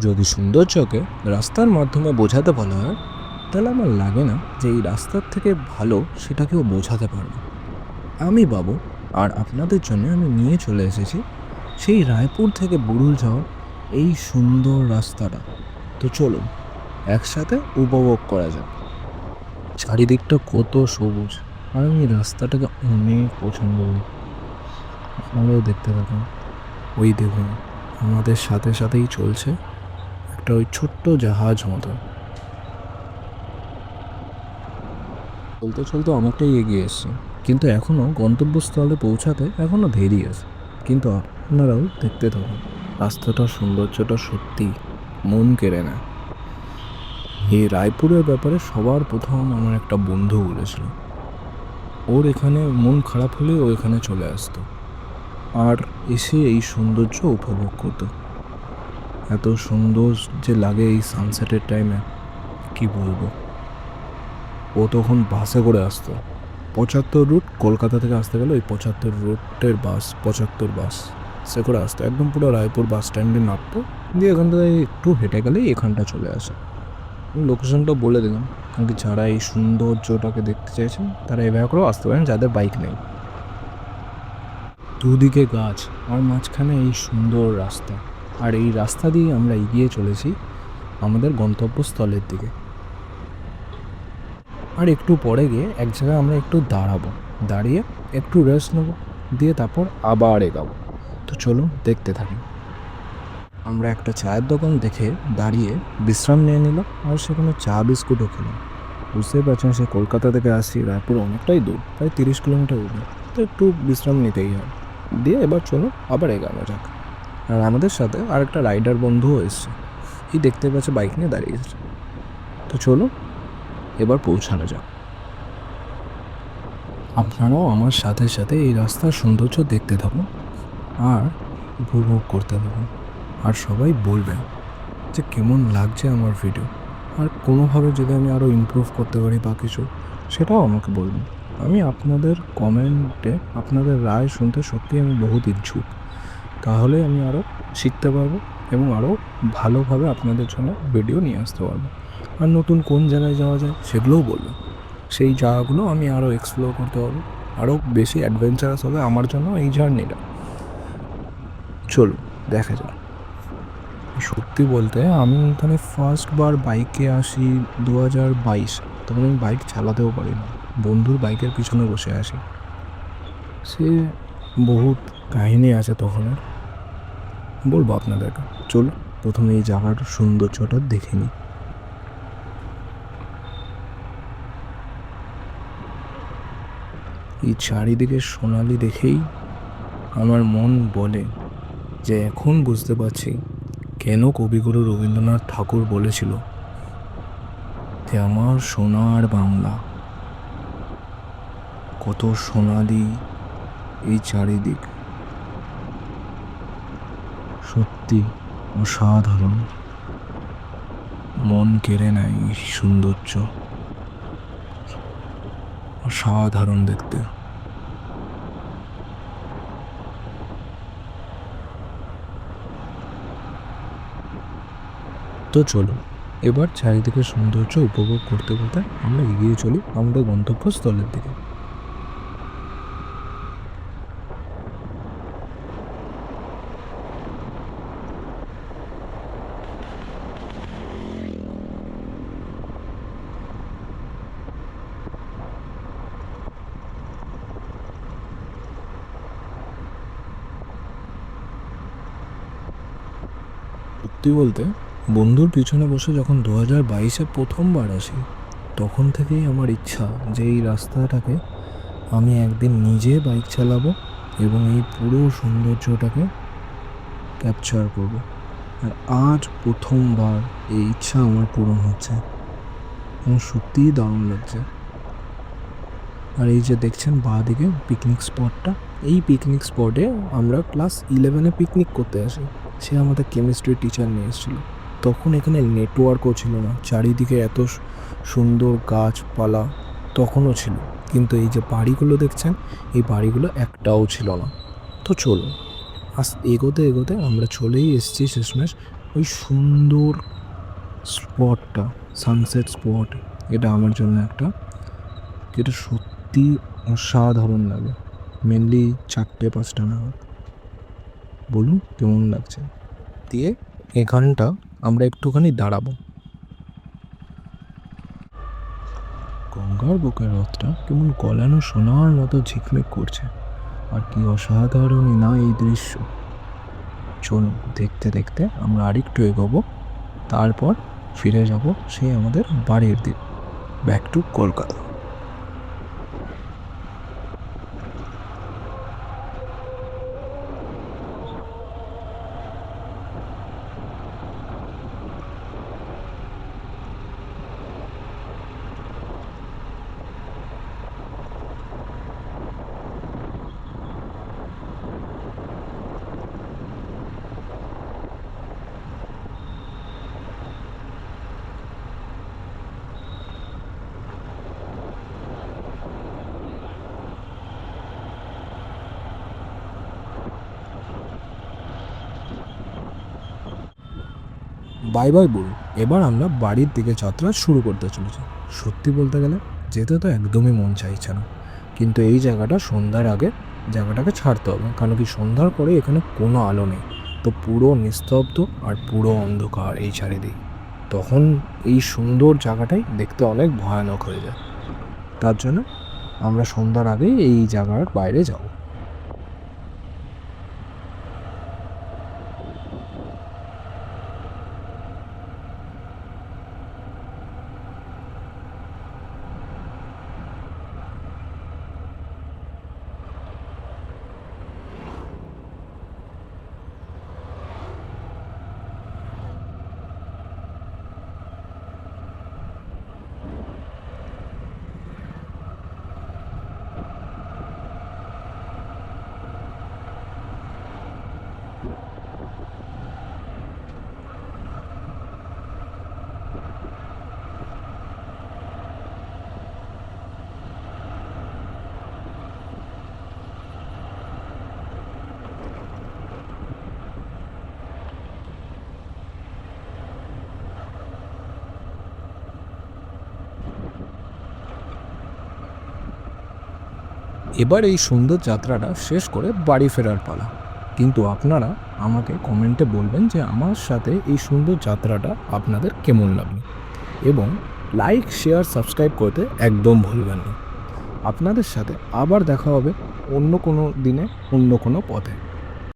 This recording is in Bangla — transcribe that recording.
যদি সৌন্দর্যকে রাস্তার মাধ্যমে বোঝাতে বলা হয়, তাহলে আমার লাগে না যে এই রাস্তার থেকে ভালো সেটা কেউ বোঝাতে পারবে। আমি বাবু, আর আপনাদের জন্য আমি নিয়ে চলে এসেছি সেই রায়পুর থেকে বুড়ুল যাওয়ার এই সুন্দর রাস্তাটা। তো চলুন একসাথে উপভোগ করা যাক। চারিদিকটা কত সবুজ, আর আমি এই রাস্তাটাকে অনেক পছন্দ করি। আপনারাও দেখতে থাকুন। ওই দেখুন, আমাদের সাথে সাথেই চলছে একটা ওই ছোট্ট জাহাজ মতো। চলতে চলতে অনেকটাই এগিয়ে এসেছি, কিন্তু এখনও গন্তব্যস্থলে পৌঁছাতে এখনও দেরি আছে। কিন্তু আপনারাও দেখতে থাকুন, রাস্তাটার সৌন্দর্যটা সত্যি মন কেড়ে নেয়। এই রায়পুরের ব্যাপারে সবার প্রথম আমার একটা বন্ধু বলেছিল, ওর এখানে মন খারাপ হলে ও এখানে চলে আসতো আর এসে এই সৌন্দর্য উপভোগ করতো। এত সুন্দর যে লাগে এই সানসেটের টাইমে, কি বলবো। ও তখন বাসে করে আসতো, 75 রুট কলকাতা থেকে আসতে গেলে ওই 75 রুটের বাস, 75 বাস সে করে আসতো, একদম পুরো রায়পুর বাস স্ট্যান্ডে নামতো, দিয়ে এখান থেকে একটু হেঁটে গেলেই এখানটা চলে আসে। লোকেশনটা বলে দিলাম, কারণ কি যারা এই সৌন্দর্যটাকে দেখতে চাইছেন তারা এভাবে করেও আসতে পারেন যাদের বাইক নেই। দুদিকে গাছ আর মাঝখানে এই সুন্দর রাস্তা, আর এই রাস্তা দিয়ে আমরা এগিয়ে চলেছি আমাদের গন্তব্যস্থলের দিকে। আর একটু পরে গিয়ে এক জায়গায় আমরা একটু দাঁড়াবো, দাঁড়িয়ে একটু রেস্ট নেবো, দিয়ে তারপর আবার এগাবো। তো চলুন দেখতে থাকি। আমরা একটা চায়ের দোকান দেখে দাঁড়িয়ে বিশ্রাম নিয়ে নিলাম, আর সেখানে চা বিস্কুটও খেলাম। বুঝতেই পারছেন, সে কলকাতা থেকে আসছি, রায়পুর অনেকটাই দূর, প্রায় 30 কিলোমিটার উপরে, তো একটু বিশ্রাম নিতেই হয়। দিয়ে এবার চলো আবার এগানো যাক। আর আমাদের সাথে আরেকটা রাইডার বন্ধুও এসছে, এই দেখতে পাচ্ছে বাইক নিয়ে দাঁড়িয়েছে। তো চলো এবার পৌঁছানো যাক। আপনারাও আমার সাথে সাথে এই রাস্তার সৌন্দর্য দেখতে থাকুন আর উপভোগ করতে থাকুন। আর সবাই বলবেন যে কেমন লাগছে আমার ভিডিও, আর কোনোভাবে যদি আমি আরও ইমপ্রুভ করতে পারি বা কিছু, সেটাও আমাকে বলবেন। আমি আপনাদের কমেন্টে আপনাদের রায় শুনতে সত্যি আমি বহুত ইচ্ছুক। তাহলে আমি আরও শিখতে পারবো এবং আরও ভালোভাবে আপনাদের জন্য ভিডিও নিয়ে আসতে পারবো। আর নতুন কোন জায়গায় যাওয়া যায় সেগুলোও বলবেন, সেই জায়গাগুলো আমি আরও এক্সপ্লোর করতে পারবো, আরও বেশি অ্যাডভেঞ্চারাস হবে আমার জন্য এই জার্নিটা। চলুন দেখা যাক। সত্যি বলতে আমি এখানে ফার্স্টবার বাইকে আসি 2022, তখন আমি বাইক চালাতেও পারি না, বন্ধুর বাইকের পিছনে বসে আসি। সে বহুত কাহিনী আছে তখনের, বলবো আপনাদেরকে। চলুন প্রথমে এই জায়গার সৌন্দর্যটা দেখে নিই। এই চারিদিকে সোনালি দেখেই আমার মন বলে যে এখন বুঝতে পারছি কেন কবিগুরু রবীন্দ্রনাথ ঠাকুর বলেছিল যে আমার সোনার বাংলা। কত সোনালি এই চারিদিক, সত্যি অসাধারণ, মন কেড়ে নেয় এই সৌন্দর্য, অসাধারণ দেখতে। তো চলো এবার চারিদিকে সৌন্দর্য উপভোগ করতে করতে আমরা এগিয়ে চলি আমাদের গন্তব্যস্থলের দিকে। সত্যি বলতে, বন্ধুর পিছনে বসে যখন 2022-এ প্রথমবার আসি, তখন থেকেই আমার ইচ্ছা যে এই রাস্তাটাকে আমি একদিন নিজে বাইক চালাবো এবং এই পুরো সৌন্দর্যটাকে ক্যাপচার করব। আর আজ প্রথমবার এই ইচ্ছা আমার পূরণ হচ্ছে এবং সত্যিই দারুণ লাগছে। আর এই যে দেখছেন বাঁ দিকে পিকনিক স্পটটা, এই পিকনিক স্পটে আমরা ক্লাস 11-এ পিকনিক করতে আসি। সে আমাদের কেমিস্ট্রি টিচার নিয়ে এসেছিলো। তখন এখানে নেটওয়ার্কও ছিল না, চারিদিকে এত সুন্দর গাছপালা তখনও ছিল, কিন্তু এই যে বাড়িগুলো দেখছেন, এই বাড়িগুলো একটাও ছিল না। তো চলুন এগোতে এগোতে আমরা চলেই এসেছি শেষমেশ ওই সুন্দর স্পটটা, সানসেট স্পট, এটা আমার জন্য একটা, যেটা সত্যি অসাধারণ লাগে। মেনলি 4টে 5টা নাগাদ। বলুন কেমন লাগছে? দিয়ে এখানটা আমরা একটুখানি দাঁড়াবো। গঙ্গার বুকের রথটা কেমন গলানো সোনার মতো ঝিকমিক করছে। আর কি অসাধারণই না এই দৃশ্য। চলুন দেখতে দেখতে আমরা আরেকটু এগোবো, তারপর ফিরে যাব সেই আমাদের বাড়ির দিক, back to Kolkata. Bye bye বলুন, এবার আমরা বাড়ির দিকে যাত্রা শুরু করতে চলেছি। সত্যি বলতে গেলে যেতে তো একদমই মন চাইছে না, কিন্তু এই জায়গাটা সন্ধ্যার আগে জায়গাটাকে ছাড়তে হবে, কারণ কি সন্ধ্যার পরে এখানে কোনো আলো নেই, তো পুরো নিস্তব্ধ আর পুরো অন্ধকার এই চারিদিক। তখন এই সুন্দর জায়গাটাই দেখতে অনেক ভয়ানক হয়ে যায়। তার জন্য আমরা সন্ধ্যার আগেই এই জায়গার বাইরে যাব। এবার এই সুন্দর যাত্রাটা শেষ করে বাড়ি ফেরার পালা। কিন্তু আপনারা আমাকে কমেন্টে বলবেন যে আমার সাথে এই সুন্দর যাত্রাটা আপনাদের কেমন লাগলো, এবং লাইক শেয়ার সাবস্ক্রাইব করতে একদম ভুলবেন না। আপনাদের সাথে আবার দেখা হবে অন্য কোনো দিনে, অন্য কোনো পথে।